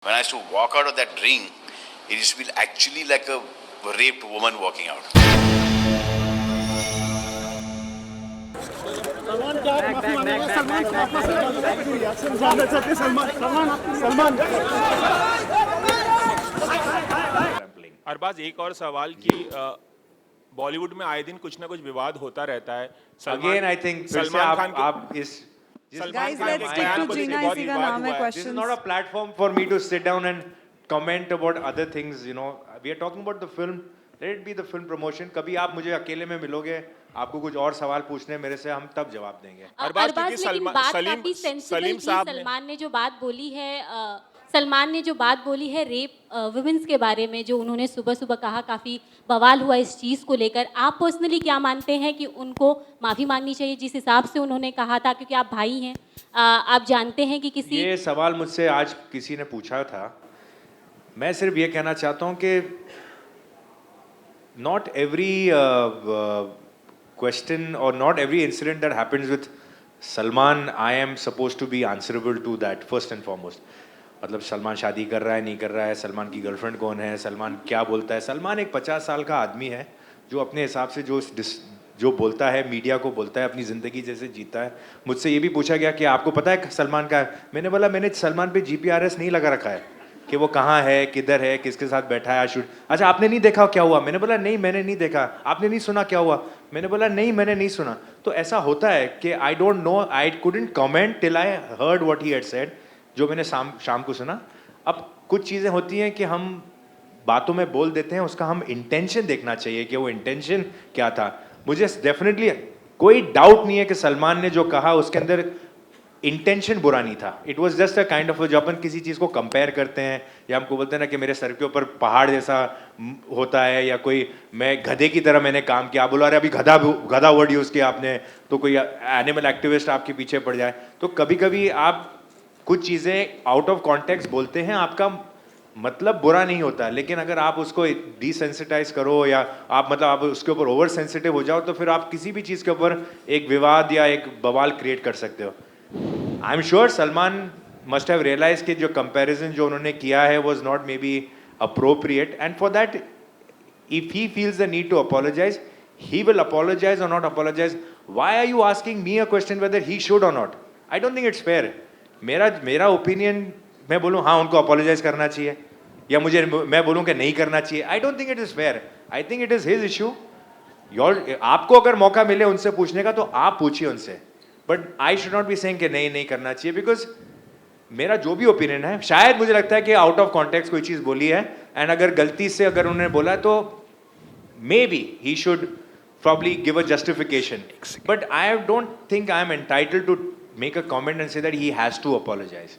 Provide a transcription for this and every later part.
when I used to walk out of that ring, it used to be actually like a raped woman walking out. Arbaaz, एक और सवाल कि बॉलीवुड में आए दिन कुछ ना कुछ विवाद होता रहता है। Again, I think Salman Khan आप इस Guys, let's stick to Gina. इसी का नाम है This is questions. not a platform for me to sit down and comment about other things, you know. We are talking about the film. Let it be the film promotion. कभी आप मुझे अकेले में मिलोगे, आपको कुछ और सवाल पूछने मेरे से, हम तब जवाब देंगे। अरबाज, क्योंकि लेकिन बात काफी सेंसिबल थी। सलमान ने जो बात बोली है रेप वुमेन्स के बारे में, जो उन्होंने सुबह सुबह कहा, काफ़ी बवाल हुआ इस चीज़ को लेकर। आप पर्सनली क्या मानते हैं कि उनको माफ़ी मांगनी चाहिए जिस हिसाब से उन्होंने कहा था, क्योंकि आप भाई हैं, आप जानते हैं कि किसी ये सवाल मुझसे आज किसी ने पूछा था। मैं सिर्फ ये कहना चाहता हूँ कि not every question or not every incident that happens with Salman, I am supposed to be answerable to that first and foremost. मतलब सलमान शादी कर रहा है, नहीं कर रहा है, सलमान की गर्लफ्रेंड कौन है, सलमान क्या बोलता है। सलमान एक 50 साल का आदमी है जो अपने हिसाब से जो बोलता है, मीडिया को बोलता है, अपनी ज़िंदगी जैसे जीता है। मुझसे ये भी पूछा गया कि आपको पता है सलमान का है? मैंने बोला मैंने सलमान पे GPRS नहीं लगा रखा है कि वो कहाँ है, किधर है, किसके साथ बैठा है, शूट। अच्छा, आपने नहीं देखा क्या हुआ? मैंने बोला नहीं, मैंने नहीं देखा। आपने नहीं सुना क्या हुआ? मैंने बोला नहीं, मैंने नहीं सुना। तो ऐसा होता है कि I don't know, I couldn't comment till I heard what he had said, जो मैंने शाम को सुना। अब कुछ चीज़ें होती हैं कि हम बातों में बोल देते हैं, उसका हम इंटेंशन देखना चाहिए कि वो इंटेंशन क्या था। मुझे डेफिनेटली कोई डाउट नहीं है कि सलमान ने जो कहा उसके अंदर इंटेंशन बुरा नहीं था। It was just a kind of, जो अपन किसी चीज़ को कंपेयर करते हैं या हमको बोलते हैं ना कि मेरे सर के ऊपर पहाड़ जैसा होता है, या कोई मैं गधे की तरह मैंने काम किया, आप बोलो अरे अभी गधा वर्ड यूज़ किया आपने, तो कोई एनिमल एक्टिविस्ट आपके पीछे पड़ जाए। तो कभी कभी आप कुछ चीज़ें आउट ऑफ कॉन्टेक्स्ट बोलते हैं, आपका मतलब बुरा नहीं होता, लेकिन अगर आप उसको डिसेंसिटाइज करो या आप उसके ऊपर ओवर सेंसिटिव हो जाओ, तो फिर आप किसी भी चीज़ के ऊपर एक विवाद या एक बवाल क्रिएट कर सकते हो। I am sure Salman must have realise कि जो कंपैरिजन जो उन्होंने किया है was not maybe appropriate, and for that if he feels the need to apologise, he will apologize or not apologize. Why are you asking me a question whether he should or not? I don't think it's fair. मेरा opinion, मैं बोलूँ हाँ उनको apologise करना चाहिए, या मैं बोलूँ कि नहीं करना चाहिए, I don't think it is fair. I think it is his issue. आपको अगर मौका मिले उनसे पूछने का तो आप पूछिए उनसे, but I should not be saying कि नहीं करना चाहिए, बिकॉज मेरा जो भी ओपिनियन है, शायद मुझे लगता है कि आउट ऑफ कॉन्टेक्स्ट कोई चीज़ बोली है, एंड अगर गलती से अगर उन्होंने बोला तो may be he should probably give a justification. But I don't think I am entitled to make a comment and say that he has to apologize.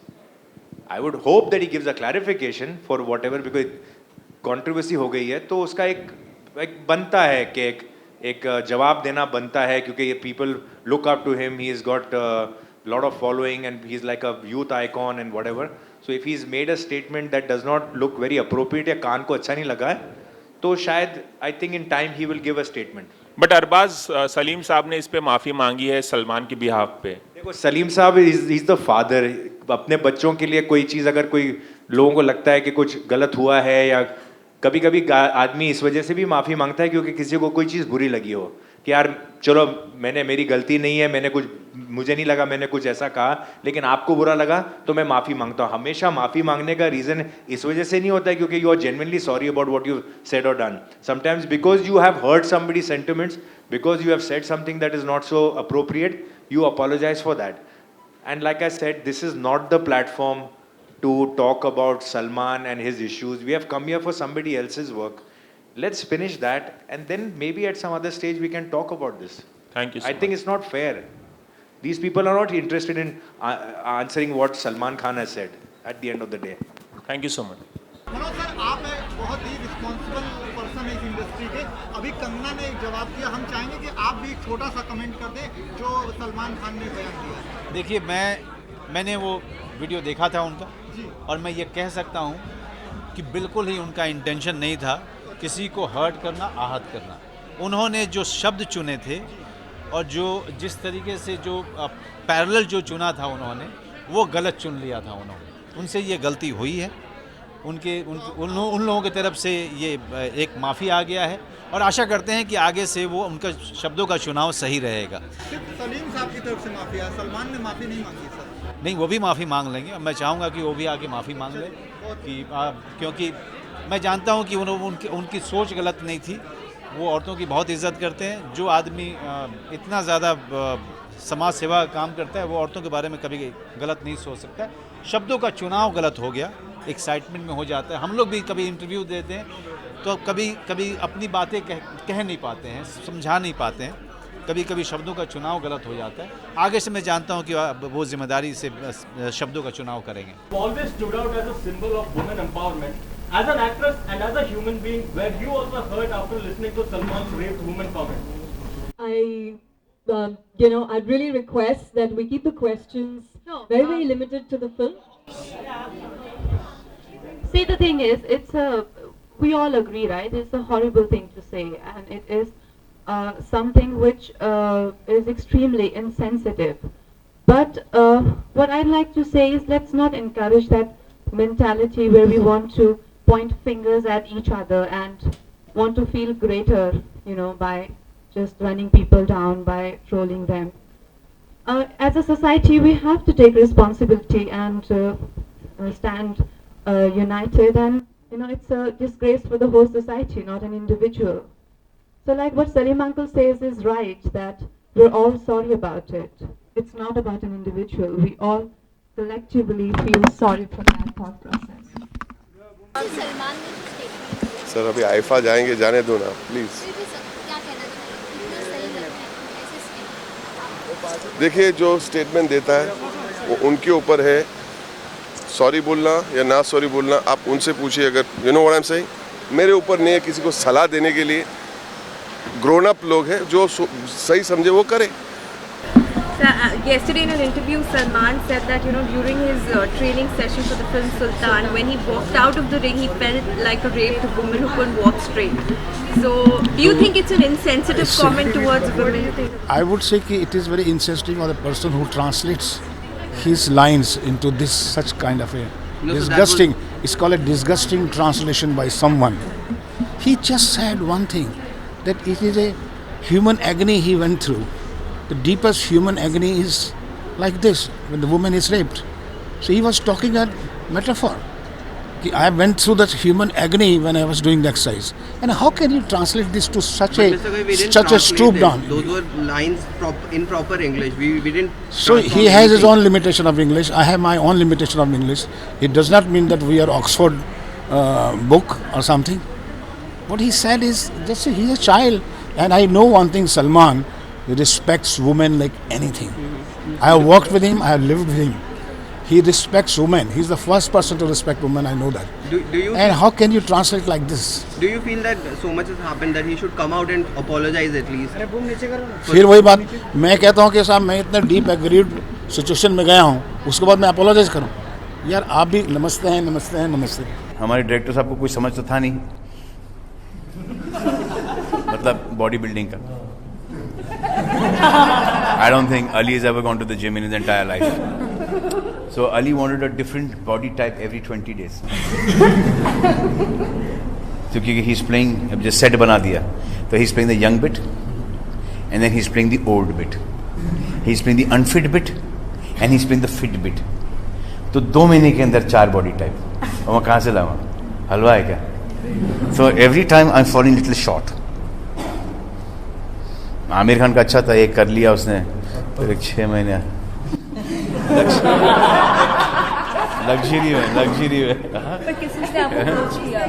I would hope that he gives a clarification for whatever, because controversy हो गई है तो उसका एक बनता है कि एक जवाब देना बनता है, क्योंकि ये people look up to him, he has got a lot of following and he's like a youth icon and whatever. So if he's made a statement that does not look very appropriate या कान को अच्छा नहीं लगा है, तो शायद I think in time he will give a statement. But Arbaaz, Salim साहब ने इस पे माफ़ी मांगी है सलमान की बिहाफ पे। देखो सलीम साहब इज द फादर। अपने बच्चों के लिए कोई चीज़, अगर कोई लोगों को लगता है कि कुछ गलत हुआ है, या कभी कभी आदमी इस वजह से भी माफ़ी मांगता है क्योंकि किसी को कोई चीज़ बुरी लगी हो कि यार चलो मेरी गलती नहीं है, मुझे नहीं लगा मैंने कुछ ऐसा कहा, लेकिन आपको बुरा लगा तो मैं माफ़ी मांगता हूँ। हमेशा माफ़ी मांगने का रीज़न इस वजह से नहीं होता है क्योंकि you are genuinely sorry about what you said or done. Sometimes because you have hurt somebody sentiments, because you have said something that is not so appropriate, you apologise for that. And like I said, this is not the platform to talk about Salman and his issues. We have come here for somebody else's work. Let's finish that, and then maybe at some other stage we can talk about this. Thank you so I think it's not fair. These people are not interested in answering what Salman Khan has said at the end of the day. Thank you so much. Manoj sir, आप बहुत ही responsible person है इस industry के। अभी कंगना ने एक जवाब दिया, हम चाहेंगे कि आप भी एक छोटा सा कमेंट कर दें जो सलमान खान ने बयान दिया। देखिए, मैंने वो वीडियो देखा था उनका, और मैं ये कह सकता हूँ कि बिल्कुल ही उनका इंटेंशन नहीं था किसी को हर्ट करना, आहत करना। उन्होंने जो शब्द चुने थे और जिस तरीके से जो पैरेलल जो चुना था उन्होंने, वो गलत चुन लिया था उन्होंने। उनसे ये गलती हुई है, उन लोगों की तरफ से ये एक माफ़ी आ गया है और आशा करते हैं कि आगे से वो उनका शब्दों का चुनाव सही रहेगा। सिर्फ सलीम साहब की तरफ से माफ़ी है, सलमान ने माफ़ी नहीं मांगी सर। नहीं, वो भी माफ़ी मांग लेंगे। मैं चाहूँगा कि वो भी आके माफ़ी मांग लें क्योंकि मैं जानता हूँ कि उनकी सोच गलत नहीं थी। वो औरतों की बहुत इज्जत करते हैं। जो आदमी इतना ज़्यादा समाज सेवा का काम करता है वो औरतों के बारे में कभी गलत नहीं सोच सकता। शब्दों का चुनाव गलत हो गया, एक्साइटमेंट में हो जाता है। हम लोग भी कभी इंटरव्यू देते हैं तो कभी अपनी बातें कह नहीं पाते हैं, समझा नहीं पाते हैं। कभी शब्दों का चुनाव गलत हो जाता है। आगे से मैं जानता हूं कि वो जिम्मेदारी से शब्दों का चुनाव करेंगे। Always stood out as a symbol of women empowerment. As an actress and as a human being, were you also hurt after listening to Salman's raped woman comment? I'd really request that we keep the questions very limited to the film. See, the thing is, we all agree, right? It's a horrible thing to say, and it is something which is extremely insensitive. But what I'd like to say is, let's not encourage that mentality where we want to point fingers at each other and want to feel greater, by just running people down, by trolling them. As a society, we have to take responsibility and stand united, and it's a disgrace for the whole society, not an individual. So like what Salim uncle says is right, that we're all sorry about it. It's not about an individual. We all collectively feel sorry for that thought process. Sir अभी IIFA जाएंगे, जाने दो ना please. देखिए, जो statement देता है वो उनके ऊपर है। सॉरी बोलना या ना सॉरी बोलना आप उनसे पूछिए। अगर you know what I am saying, मेरे ऊपर नहीं है किसी को सलाह देने के लिए। ग्रोन अप लोग हैं, जो सही समझे वो करे। Yesterday in an interview, Salman said that during his training session for the film Sultan, when he walked out of the ring, he felt like a raped woman who couldn't walk straight. So, do you think it's an insensitive comment towards women? I would say that it is very insensitive of the person who translates his lines into such kind of a disgusting. It's called a disgusting translation by someone. He just said one thing, that it is a human agony he went through. The deepest human agony is like this, when the woman is raped. So he was talking a metaphor. I went through that human agony when I was doing the exercise. And how can you translate this to such a stoop down? Those were lines in proper English. We didn't. So he has his own limitation of English. I have my own limitation of English. It does not mean that we are Oxford book or something. What he said is just he's a child. And I know one thing, Salman respects women like anything. I have worked with him, I have lived with him. He respects women. He's the first person to respect women, I know that. Do you and how can you translate like this? Do you feel that so much has happened that he should come out and apologize at least? फिर वही बात, मैं कहता हूँ कि साहब मैं इतना डीप एग्रीड सिचुएशन में गया हूँ, उसके बाद मैं अपोलोजाइज करूँ? यार आप भी नमस्ते हैं, नमस्ते हैं, नमस्ते। हमारे डायरेक्टर साहब को कुछ समझ तो था नहीं, मतलब बॉडी बिल्डिंग का। I don't think Ali has ever gone to the gym in his entire life. So Ali wanted a different body type every 20 days. So क्योंकि he's playing, अब जो set बना दिया, तो he's playing the young bit, and then he's playing the old bit. He's playing the unfit bit, and he's playing the fit bit. तो 2 महीने के अंदर 4 body type. और मैं कहाँ से लाऊँ? हलवा है क्या? So every time I'm falling little short. Aamir Khan का अच्छा था, एक कर लिया उसने, फिर 6 महीने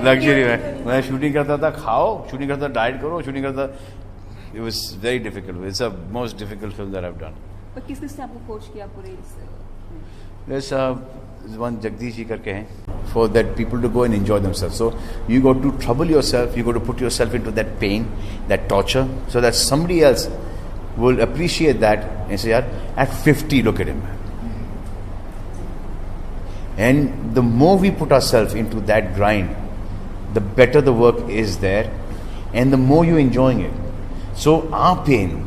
लग्जरी में मैं शूटिंग करता था, खाओ, शूटिंग करता, डाइट करो, शूटिंग करता। It was very difficult. It's the most difficult film that I've done. पर किसने आपको कोच किया पूरे इस? There's one Jagdish ji करके हैं, for that people to go and enjoy themselves. So you got to trouble yourself, you got to put yourself into that pain, that torture, so that somebody else will appreciate that and say, yaar, at 50, look at him. And the more we put ourselves into that grind, the better the work is there, and the more you're enjoying it. So our pain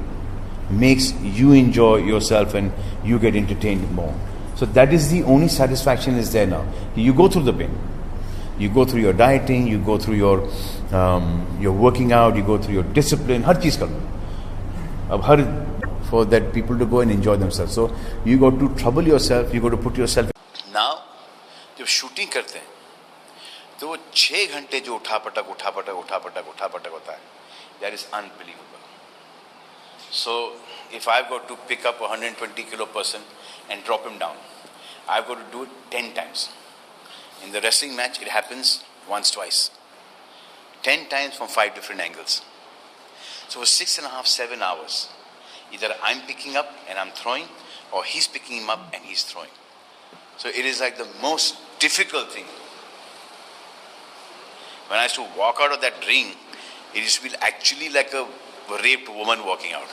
makes you enjoy yourself and you get entertained more. So that is the only satisfaction is there now. You go through the pain. You go through your dieting, you go through your working out, you go through your discipline, हर चीज़ कर लो. अब हर for that people to go and enjoy themselves. So you got to trouble yourself, you got to put yourself. Now, जब shooting करते हैं, तो वो 6 घंटे जो उठा-पटक होता है, that is unbelievable. So if I've got to pick up a 120 kilo person and drop him down, I've got to do it 10 times. In the wrestling match, it happens once, twice. 10 times from 5 different angles. So for 6.5, 7 hours, either I'm picking up and I'm throwing, or he's picking him up and he's throwing. So it is like the most difficult thing. When I used to walk out of that ring, it used to be actually like a raped woman walking out.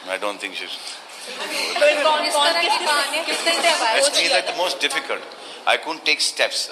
I don't think she's... That's me like the most difficult. I couldn't take steps.